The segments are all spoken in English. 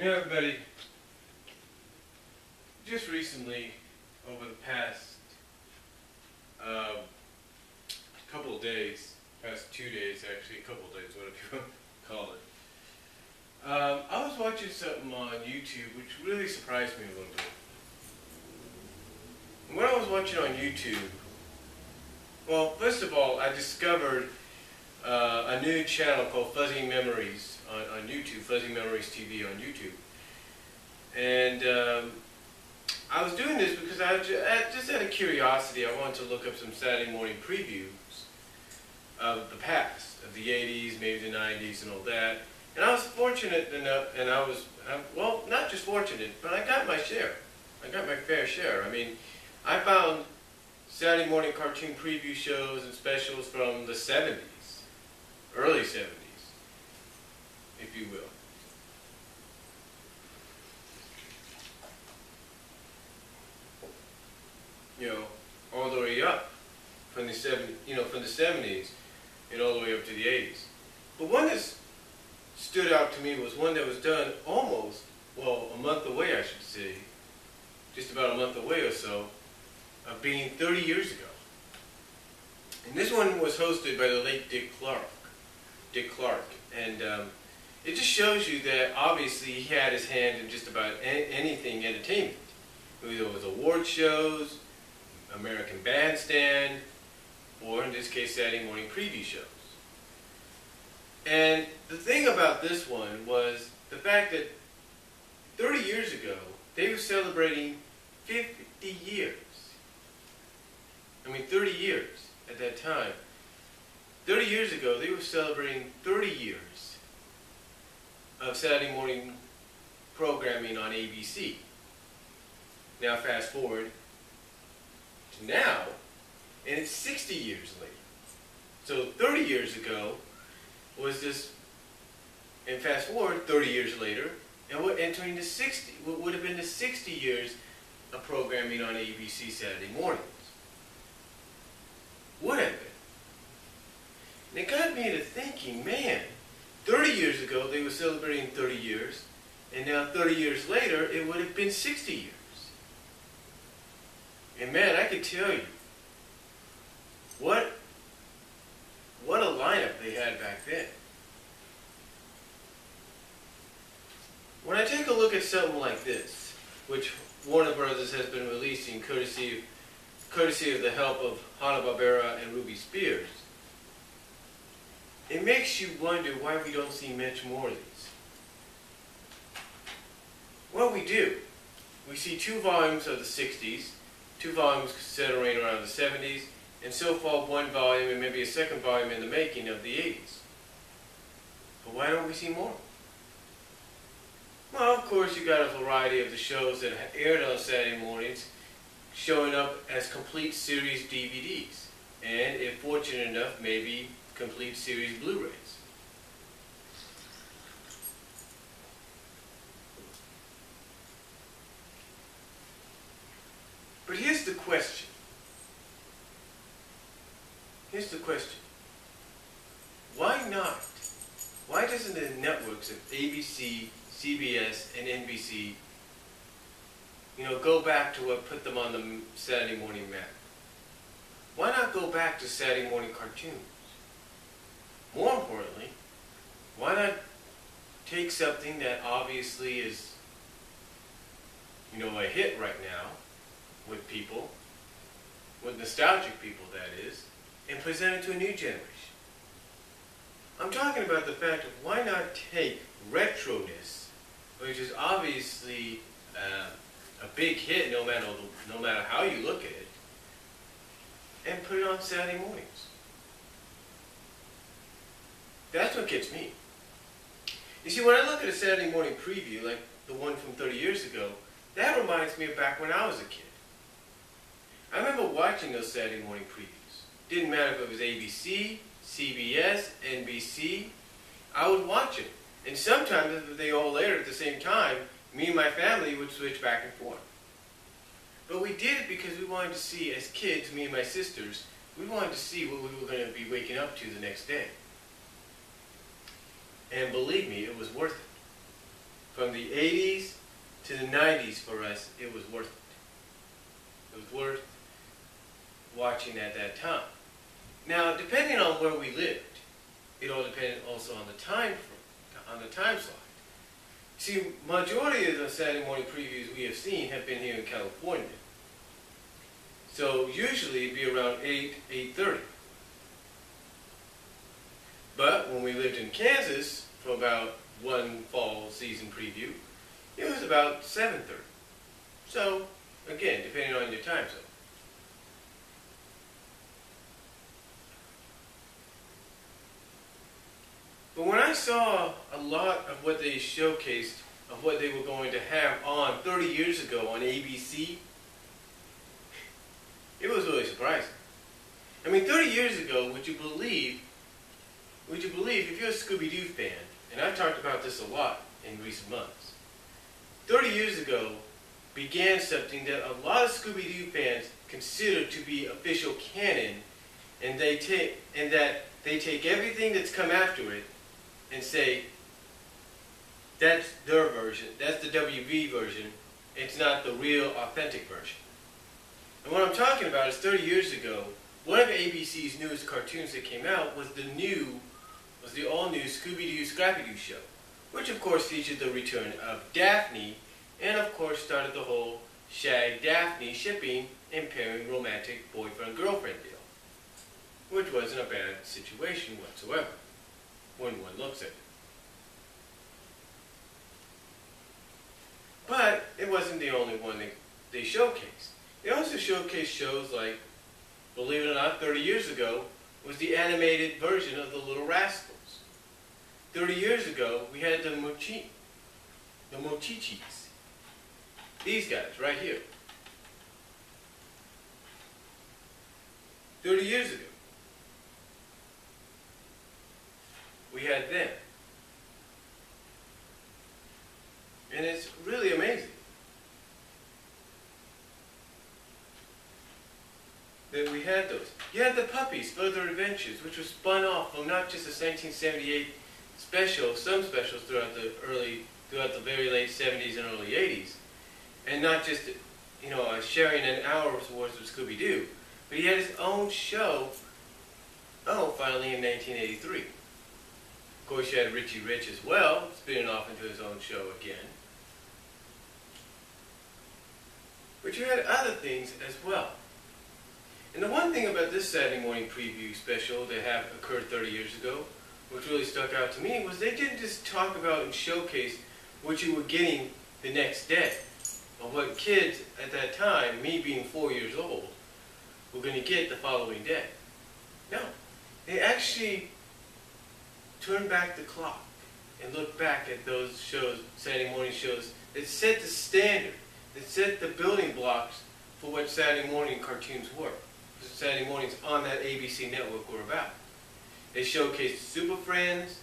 You know, everybody, just recently, over the past couple of days, past 2 days actually, a couple of days, whatever you want to call it, I was watching something on YouTube which really surprised me a little bit. And when I was watching on YouTube, well, first of all, I discovered a new channel called Fuzzy Memories on YouTube, Fuzzy Memories TV on YouTube. And I was doing this because I just out of curiosity, I wanted to look up some Saturday morning previews of the past, of the 80s, maybe the 90s and all that. And I was fortunate enough, and well, not just fortunate, but I got my share. I got my fair share. I mean, I found Saturday morning cartoon preview shows and specials from the 70s, early 70s, if you will. You know, all the way up from the 70s, and all the way up to the 80s. But one that stood out to me was one that was done almost, well, a month away, I should say, just about a month away or so, of being 30 years ago. And this one was hosted by the late Dick Clark. And it just shows you that obviously he had his hand in just about anything entertainment. Whether it was award shows, American Bandstand, or in this case, Saturday morning preview shows. And the thing about this one was the fact that 30 years ago, they were celebrating 50 years. I mean, 30 years at that time. 30 years ago, they were celebrating 30 years of Saturday morning programming on ABC. Now, fast forward to now, and it's 60 years later. So 30 years ago was this, and fast forward 30 years later, and we're entering the 60, what would have been the 60 years of programming on ABC Saturday mornings. Would have been. And it got me to thinking, man, 30 years ago they were celebrating 30 years, and now 30 years later it would have been 60 years. And man, I could tell you, what a lineup they had back then. When I take a look at something like this, which Warner Brothers has been releasing courtesy of the help of Hanna-Barbera and Ruby Spears, it makes you wonder why we don't see much more of these. Well, we do. We see 2 volumes of the 60s, 2 volumes centering around the 70s, and so far 1 volume and maybe a 2nd volume in the making of the 80s. But why don't we see more? Well, of course, you got a variety of the shows that aired on Saturday mornings showing up as complete series DVDs, and if fortunate enough, maybe complete series Blu-rays. But here's the question. Here's the question. Why not? Why doesn't the networks of ABC, CBS, and NBC, go back to what put them on the Saturday morning map? Why not go back to Saturday morning cartoons? More importantly, why not take something that obviously is, a hit right now with people, with nostalgic people that is, and present it to a new generation? I'm talking about the fact of why not take retroness, which is obviously a big hit no matter how you look at it, and put it on Saturday mornings. That's what gets me. You see, when I look at a Saturday morning preview, like the one from 30 years ago, that reminds me of back when I was a kid. I remember watching those Saturday morning previews. Didn't matter if it was ABC, CBS, NBC, I would watch it. And sometimes, if they all aired at the same time, me and my family would switch back and forth. But we did it because we wanted to see, as kids, me and my sisters, we wanted to see what we were going to be waking up to the next day. And believe me, it was worth it. from the 80s to the 90s for us, it was worth it. It was worth watching at that time. Now, depending on where we lived, it all depended also on the time slot. See, majority of the Saturday morning previews we have seen have been here in California. So usually it'd be around 8:30. But when we lived in Kansas for about one fall season preview, it was about 7:30. So, again, depending on your time zone. But when I saw a lot of what they showcased, of what they were going to have on 30 years ago on ABC, it was really surprising. I mean, 30 years ago, would you believe if you're a Scooby-Doo fan, and I've talked about this a lot in recent months, 30 years ago began something that a lot of Scooby-Doo fans consider to be official canon, and that they take everything that's come after it and say, that's their version, that's the WB version, it's not the real, authentic version. And what I'm talking about is 30 years ago, one of ABC's newest cartoons that came out was the all-new Scooby-Doo Scrappy-Doo show, which of course featured the return of Daphne, and of course started the whole Shag-Daphne shipping and pairing romantic boyfriend-girlfriend deal, which wasn't a bad situation whatsoever, when one looks at it. But it wasn't the only one they showcased. They also showcased shows like, believe it or not, 30 years ago was the animated version of the Little Rascals. 30 years ago, we had the Mochichis. These guys, right here. 30 years ago, we had them. And it's really amazing that we had those. You had the Puppies, Further Adventures, which was spun off from not just a 1978 special, some specials throughout the very late 70s and early 80s, and not just, sharing an hour's worth of Scooby-Doo, but he had his own show, finally in 1983. Of course, you had Richie Rich as well, spinning off into his own show again. But you had other things as well. And the one thing about this Saturday morning preview special that have occurred 30 years ago, which really stuck out to me, was they didn't just talk about and showcase what you were getting the next day, or what kids at that time, me being 4 years old, were going to get the following day. No, they actually turned back the clock and looked back at those shows, Saturday morning shows, that set the standard, that set the building blocks for what Saturday morning cartoons were. Saturday mornings on that ABC network were about. They showcased Super Friends,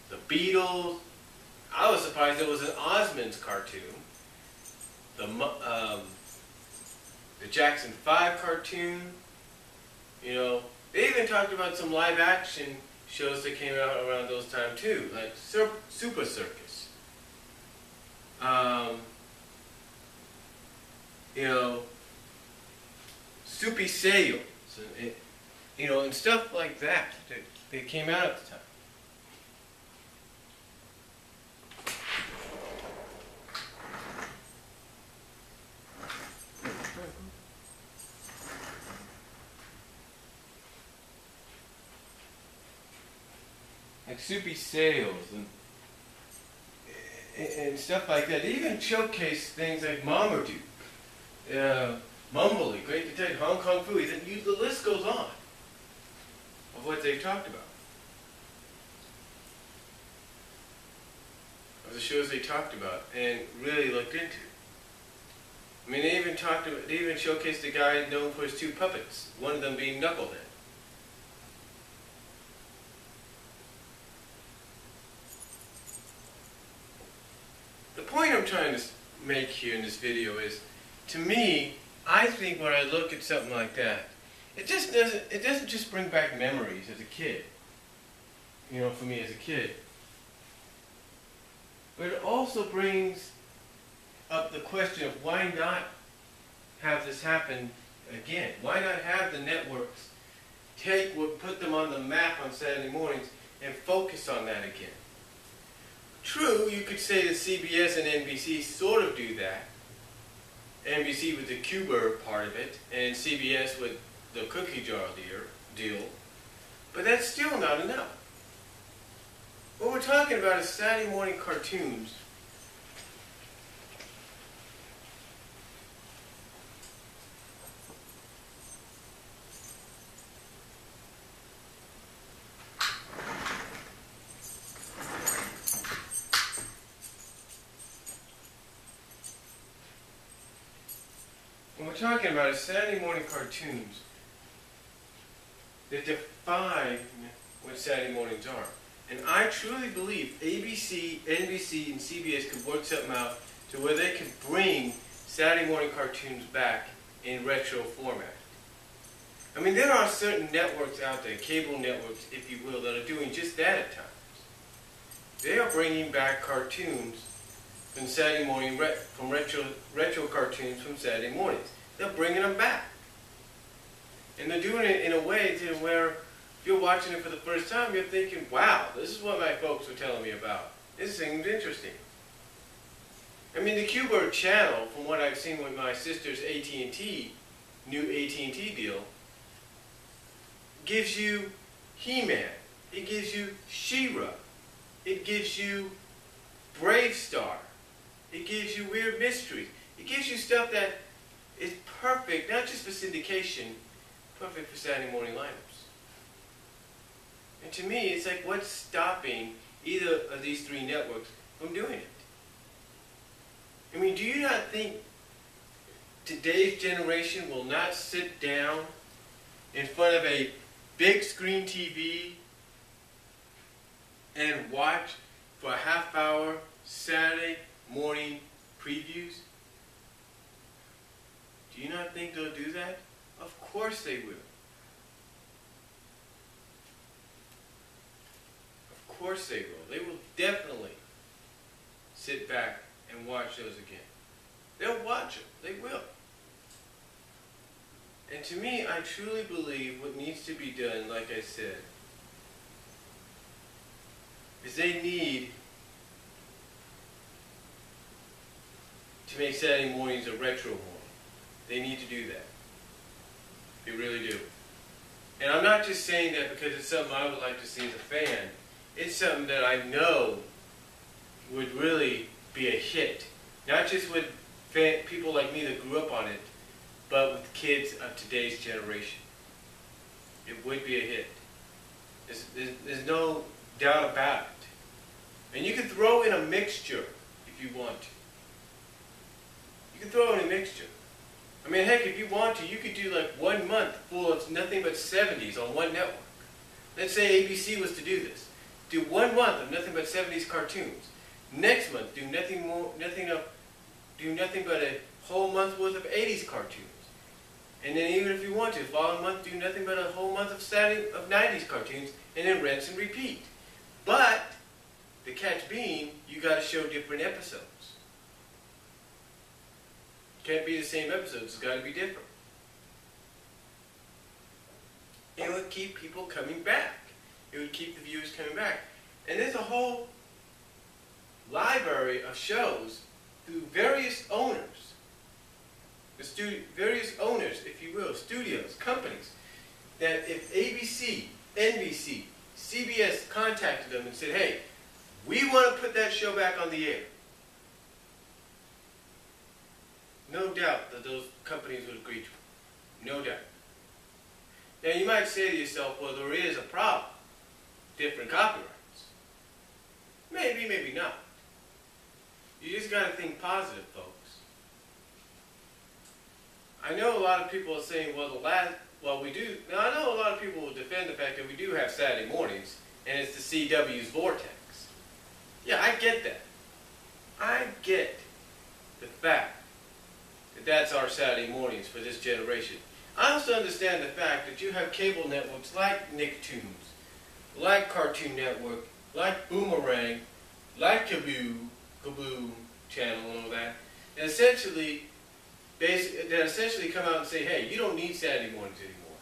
the Beatles. I was surprised there was an Osmonds cartoon, the Jackson 5 cartoon. They even talked about some live action shows that came out around those times too, like Super Circus. Soupy Sales, and stuff like that came out at the time. Like Soupy Sales and stuff like that. They even showcase things like Marmaduke. Mumbly, Great Detective, Hong Kong Phooey, the list goes on of what they've talked about. Of the shows they talked about and really looked into. I mean, they even showcased a guy known for his two puppets, one of them being Knucklehead. The point I'm trying to make here in this video is, to me, I think when I look at something like that, it doesn't just bring back memories as a kid, for me as a kid. But it also brings up the question of why not have this happen again? Why not have the networks put them on the map on Saturday mornings and focus on that again? True, you could say that CBS and NBC sort of do that. NBC with the Cuber part of it, and CBS with the cookie jar deal. But that's still not enough. What we're talking about is Saturday morning cartoons. What we're talking about is Saturday morning cartoons that define what Saturday mornings are. And I truly believe ABC, NBC, and CBS could work something out to where they could bring Saturday morning cartoons back in retro format. I mean, there are certain networks out there, cable networks, if you will, that are doing just that at times. They are bringing back cartoons from Saturday morning, from retro cartoons from Saturday mornings. They're bringing them back. And they're doing it in a way to where if you're watching it for the first time, you're thinking, wow, this is what my folks were telling me about. This seems interesting. I mean, the Q-Bird channel, from what I've seen with my sister's AT&T, new AT&T deal, gives you He-Man. It gives you She-Ra. It gives you Brave Star. It gives you Weird Mysteries. It gives you stuff that is perfect, not just for syndication, perfect for Saturday morning lineups. And to me, it's like, what's stopping either of these three networks from doing it? I mean, do you not think today's generation will not sit down in front of a big screen TV and watch for a half-hour Saturday morning previews? Do you not think they'll do that? Of course they will. Of course they will. They will definitely sit back and watch those again. They'll watch them. They will. And to me, I truly believe what needs to be done, like I said, is they need to make Saturday mornings a retro morning. They need to do that. They really do. And I'm not just saying that because it's something I would like to see as a fan. It's something that I know would really be a hit. Not just with people like me that grew up on it, but with kids of today's generation. It would be a hit. There's no doubt about it. And you can throw in a mixture if you want to. You can throw in a mixture. I mean, heck, if you want to, you could do like 1 month full of nothing but 70s on one network. Let's say ABC was to do this. Do 1 month of nothing but 70s cartoons. Next month, do nothing but a whole month worth of 80s cartoons. And then even if you want to, the following month, do nothing but a whole month of 90s cartoons, and then rinse and repeat. But the catch being, you got to show different episodes. Can't be the same episodes. It's got to be different. It would keep people coming back. It would keep the viewers coming back. And there's a whole library of shows through various owners. Various owners, if you will, studios, companies, that if ABC, NBC, CBS contacted them and said, hey, we want to put that show back on the air, no doubt that those companies would agree to it. No doubt. Now you might say to yourself, well, there is a problem. Different copyrights. Maybe, maybe not. You just got to think positive, folks. I know a lot of people are saying, well, we do. Now I know a lot of people will defend the fact that we do have Saturday mornings, and it's the CW's Vortex. Yeah, I get that. I get the fact that that's our Saturday mornings for this generation. I also understand the fact that you have cable networks like Nicktoons, like Cartoon Network, like Boomerang, like Kaboo, Kaboo channel and all that, and essentially come out and say, hey, you don't need Saturday mornings anymore.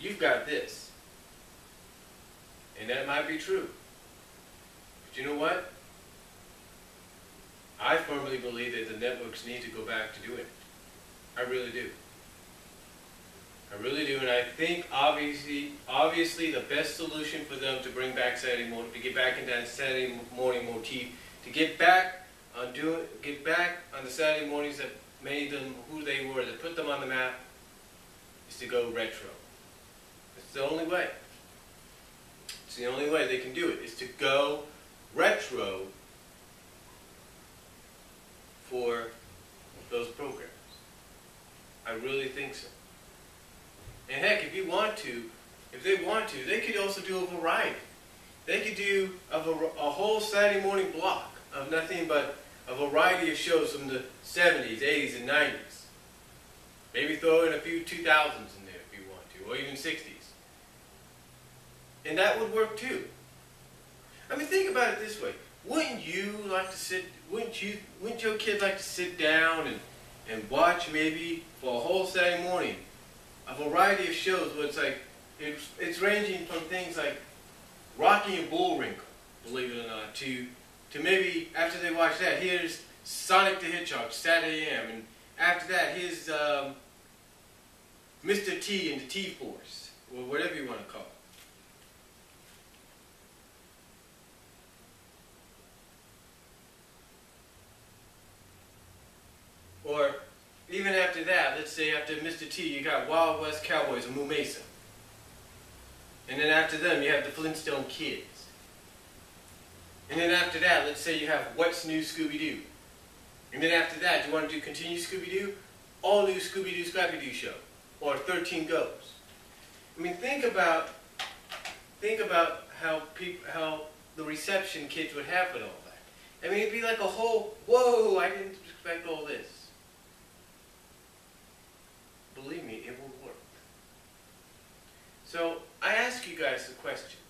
You've got this. And that might be true. But you know what? I firmly believe that the networks need to go back to doing it. I really do. I really do, and I think obviously the best solution for them to bring back Saturday morning, to get back into that Saturday morning motif, to get back on the Saturday mornings that made them who they were, that put them on the map, is to go retro. It's the only way. It's the only way they can do it, is to go retro for those programs. I really think so. And heck, if they want to, they could also do a variety. They could do a whole Saturday morning block of nothing but a variety of shows from the 70s, 80s, and 90s. Maybe throw in a few 2000s in there if you want to, or even 60s. And that would work too. I mean, think about it this way. Wouldn't your kid like to sit down and watch maybe for a whole Saturday morning a variety of shows where it's like, it's ranging from things like Rocky and Bullwinkle, believe it or not, to maybe after they watch that, here's Sonic the Hedgehog, Saturday AM, and after that, here's Mr. T and the T-Force, or whatever you want to call it. Or even after that, let's say after Mr. T, you got Wild West Cowboys and Moo Mesa. And then after them, you have the Flintstone Kids. And then after that, let's say you have What's New Scooby-Doo. And then after that, you want to do Continue Scooby-Doo? All New Scooby-Doo Scrappy-Doo Show. Or 13 Goes. I mean, think about how the reception kids would have with all that. I mean, it'd be like a whole, whoa, I didn't expect all this. Believe me, it will work. So, I ask you guys the question.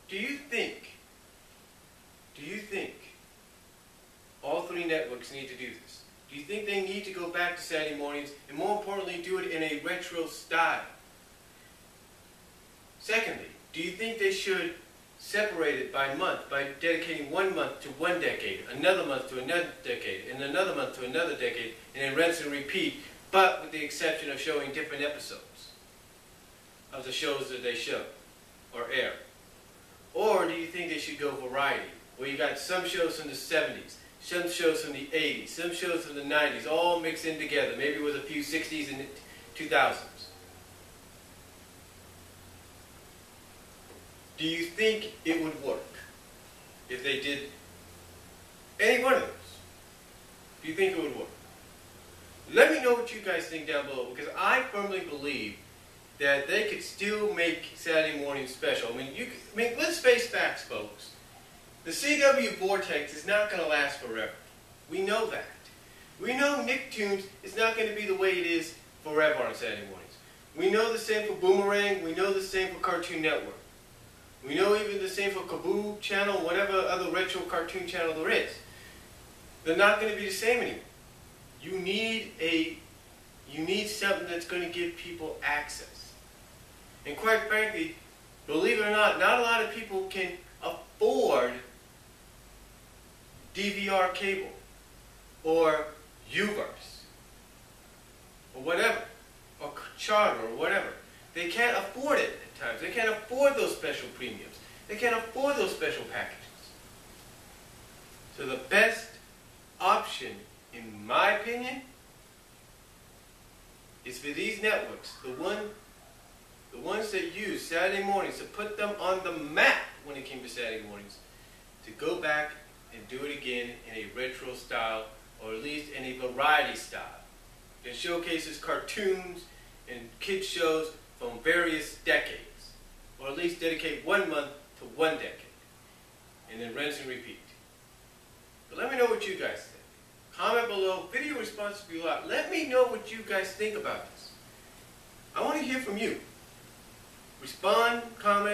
Do you think all three networks need to do this? Do you think they need to go back to Saturday mornings, and more importantly, do it in a retro style? Secondly, do you think they should separate it by month, by dedicating 1 month to one decade, another month to another decade, and another month to another decade, and then rinse and repeat, but with the exception of showing different episodes of the shows that they show or air? Or do you think they should go variety, where you got some shows from the 70s, some shows from the 80s, some shows from the 90s, all mixed in together, maybe with a few 60s and 2000s? Do you think it would work if they did any one of those? Do you think it would work? Let me know what you guys think down below, because I firmly believe that they could still make Saturday morning special. I mean, let's face facts, folks. The CW Vortex is not going to last forever. We know that. We know Nicktoons is not going to be the way it is forever on Saturday mornings. We know the same for Boomerang. We know the same for Cartoon Network. We know even the same for Kaboo channel, whatever other retro cartoon channel there is. They're not going to be the same anymore. You need something that's going to give people access. And quite frankly, believe it or not a lot of people can afford DVR cable or Uverse or whatever, or Charter or whatever. They can't afford it at times. They can't afford those special premiums. They can't afford those special packages. So the best option, in my opinion, is for these networks, the ones that use Saturday mornings to put them on the map when it came to Saturday mornings, to go back and do it again in a retro style, or at least in a variety style, that showcases cartoons and kids shows from various decades, or at least dedicate 1 month to one decade, and then rinse and repeat. But let me know what you guys think. Comment below, video responses will be a lot. Let me know what you guys think about this. I want to hear from you. Respond, comment.